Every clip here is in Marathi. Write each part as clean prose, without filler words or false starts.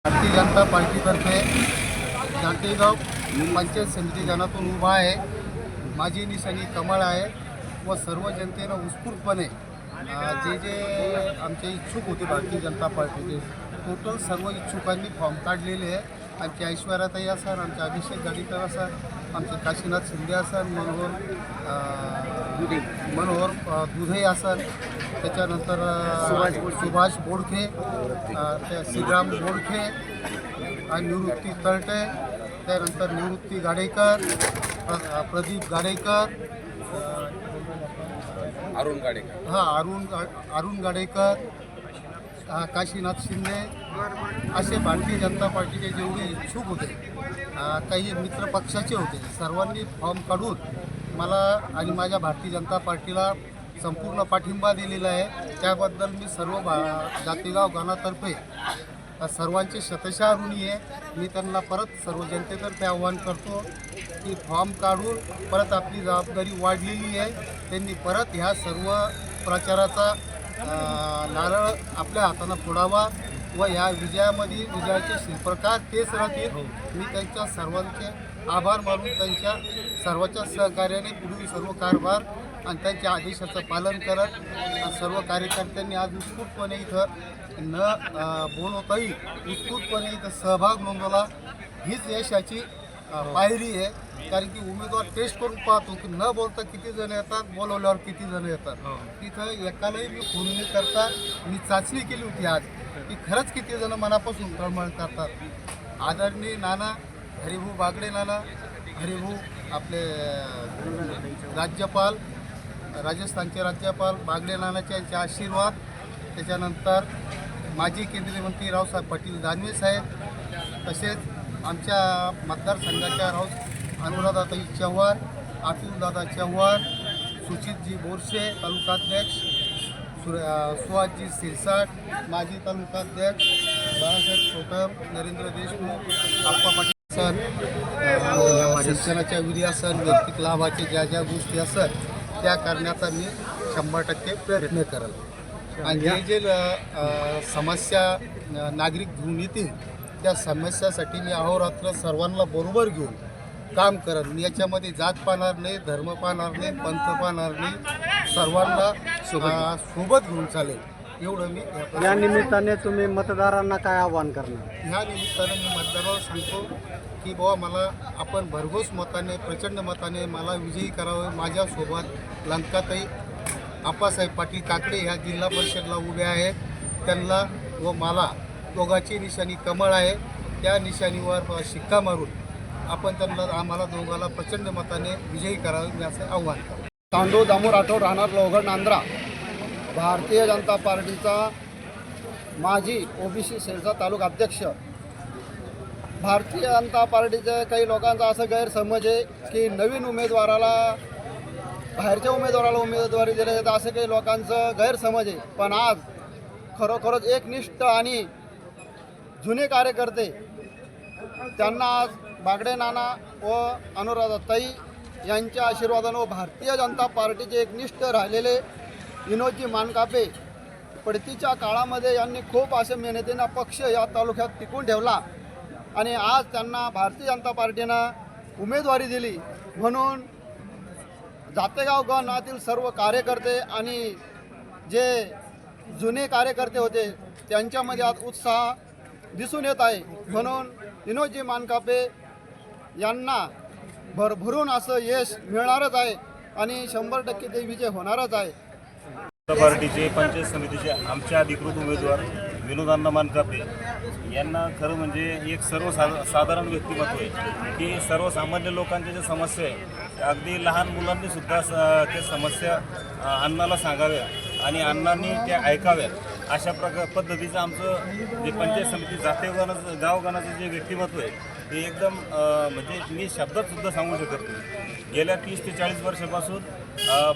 भारतीय जनता पार्टीतर्फे जातेगाव पंचायत समिती गणातून उभा आहे. माझी निशाणी कमळ आहे व सर्व जनतेनं उत्स्फूर्तपणे जे आमचे इच्छुक होते भारतीय जनता पार्टीचे टोटल सर्व इच्छुकांनी फॉर्म काढलेले आहे. आमचे ऐश्वर्याताई असन, आमचे अभिषेक गाडीकर असन, आमचे काशीनाथ शिंदे असन, मनोहर दुधे असन, त्याच्यानंतर सुभाष बोडखे, श्रीराम बोडखे आणि निवृत्ती तळटे, त्यानंतर निवृत्ती गाडेकर, प्रदीप गाडेकर, अरुण गाडेकर, काशीनाथ शिंदे असे भारतीय जनता पार्टीचे जेवढे इच्छुक होते, काही मित्र पक्षाचे होते, सर्वांनी फॉर्म काढून मला आणि माझ्या भारतीय जनता पार्टीला संपूर्ण पाठिंबा दिलेला आहे. त्याबद्दल मी सर्व जातेगाव गावातर्फे सर्वांचे शतशः ऋणी आहे. मी त्यांना परत सर्व जनतेतर्फे आवाहन करतो की फॉर्म काढून परत आपली जबाबदारी वाढलेली आहे. त्यांनी परत ह्या सर्व प्रचाराचा नारळ आपल्या हातानं फोडावा व ह्या विजयाचे शिल्पकार तेच राहतील. मी त्यांच्या सर्वांचे आभार मानून त्यांच्या सर्वांच्या सहकार्याने पुढील सर्व कारभार आणि त्यांच्या आदेशाचं पालन करत सर्व कार्यकर्त्यांनी आज उत्स्फूर्तपणे इथं न बोलवताही उत्स्फूर्तपणे इथं सहभाग नोंदवला. हीच यशाची पायरी आहे. कारण की उमेदवार टेस्ट करून पाहतो की न बोलता किती जण येतात, बोलवल्यावर किती जण येतात. तिथं एकालाही मी फोन न करता मी चाचणी केली होती आज की खरंच किती जण मनापासून तळमळ करतात. आदरणीय नाना हरिभाऊ बागडे नाना, हरिभाऊ आपले राज्यपाल, राजस्थानचे राज्यपाल बागडे नानाचे यांचे आशीर्वाद, त्याच्यानंतर माजी केंद्रीय मंत्री रावसाहेब पाटील दानवे साहेब, तसेच आमच्या मतदारसंघाच्या अनुराधाताई चव्हाण, अतुलदादा चव्हाण, सुचितजी बोरसे तालुकाध्यक्ष, सुहासजी सिरसाट माजी तालुकाध्यक्ष, बाळासाहेब छोटम, नरेंद्र देशमुख, आप्पा पाटील असन, शिक्षणाच्या विधी असन, वैयक्तिक लाभाचे ज्या गोष्टी असत त्या करण्याचा मी 100% प्रयत्न करेल. आणि जे समस्या नागरिक घेऊन येतील त्या समस्यासाठी मी अहोरात्र सर्वांना बरोबर घेऊन काम करेल. मी याच्यामध्ये जात पाहणार नाही, धर्म पाहणार नाही, पंथ पाहणार नाही, सर्वांना सोबत घेऊन चालेल. एवढं मी या निमित्ताने तुम्ही मतदारांना काय आवाहन करणार? ह्या निमित्ताने मी मतदारांना सांगतो की बाबा मला आपण भरघोस मताने, प्रचंड मताने मला विजयी करावं. माझ्यासोबत लंकाताई आप्पासाहेब पाटील काकडे ह्या जिल्हा परिषदला उभ्या आहेत. त्यांना व मला दोघाची निशाणी कमळ आहे. त्या निशाणीवर शिक्का मारून आपण आम्हाला दोघाला प्रचंड मताने विजयी करावे मी असं आव्हान करतो. तांडू दामू राठोड, राहणार लोहगड, नांद्रा. भारतीय जनता पार्टीचा माजी ओबीसी सेलचा तालुका अध्यक्ष. भारतीय जनता पार्टीचे काही लोकांचा असं गैरसमज आहे की नवीन उमेदवाराला, बाहेरच्या उमेदवाराला उमेदवारी दिली जाते असं काही लोकांचं गैरसमज आहे. पण आज खरोखरच एकनिष्ठ आणि जुने कार्यकर्ते त्यांना आज बागडे नाना व अनुराधाताई यांच्या आशीर्वादानं व भारतीय जनता पार्टीचे एकनिष्ठ राहिलेले विनोदजी मानकापे, पडतीच्या काळामध्ये यांनी खूप असे मेहनतीनं पक्ष या तालुक्यात टिकून ठेवला आणि आज त्यांना भारतीय जनता पार्टीनं उमेदवारी दिली. म्हणून जातेगाव गणातील सर्व कार्यकर्ते आणि जे जुने कार्यकर्ते होते त्यांच्यामध्ये आज उत्साह दिसून येत आहे. म्हणून विनोदजी मानकापे यांना भरभरून असं यश मिळणारच आहे आणि 100% ते विजय होणारच आहे. पार्टीचे पंचायत समितीचे आमचे अधिकृत उमेदवार विनोदांना मानकापे यांना खरं म्हणजे एक साधारण व्यक्तिमत्व आहे की सर्वसामान्य लोकांच्या ज्या समस्या आहे अगदी लहान मुलांनी सुद्धा त्या समस्या अण्णाला सांगाव्या आणि अण्णांनी त्या ऐकाव्या अशा पद्धतीचं आमचं जे पंचायत समिती जातेगाव गावगानाचं जे व्यक्तिमत्व आहे ते एकदम म्हणजे मी शब्दातसुद्धा सांगू शकत नाही. गेल्या 30 ते 40 वर्षापासून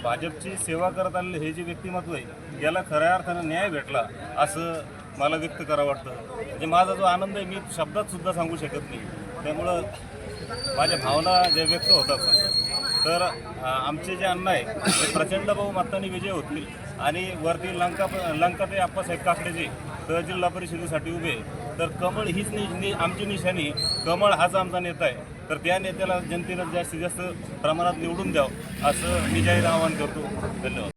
भाजपची सेवा करत आलेलं हे जे व्यक्तिमत्व आहे याला खऱ्या अर्थानं न्याय भेटला असं मला व्यक्त करावं वाटतं. म्हणजे माझा जो आनंद आहे मी शब्दातसुद्धा सांगू शकत नाही. त्यामुळं माझ्या भावना ज्या व्यक्त होतात तर आमचे जे अण्णा आहे ते प्रचंड बहुमताने विजय होतील आणि वरती लंकाताई आप्पासाहेब काकडेजी तर जिल्हा परिषदेसाठी उभे तर कमळ हीच आमची निशाणी, कमळ हाच आमचा नेता आहे. तर त्या नेत्याला जनतेनं जास्तीत जास्त प्रमाणात निवडून द्यावं असं मी जाहीर आवाहन करतो. धन्यवाद.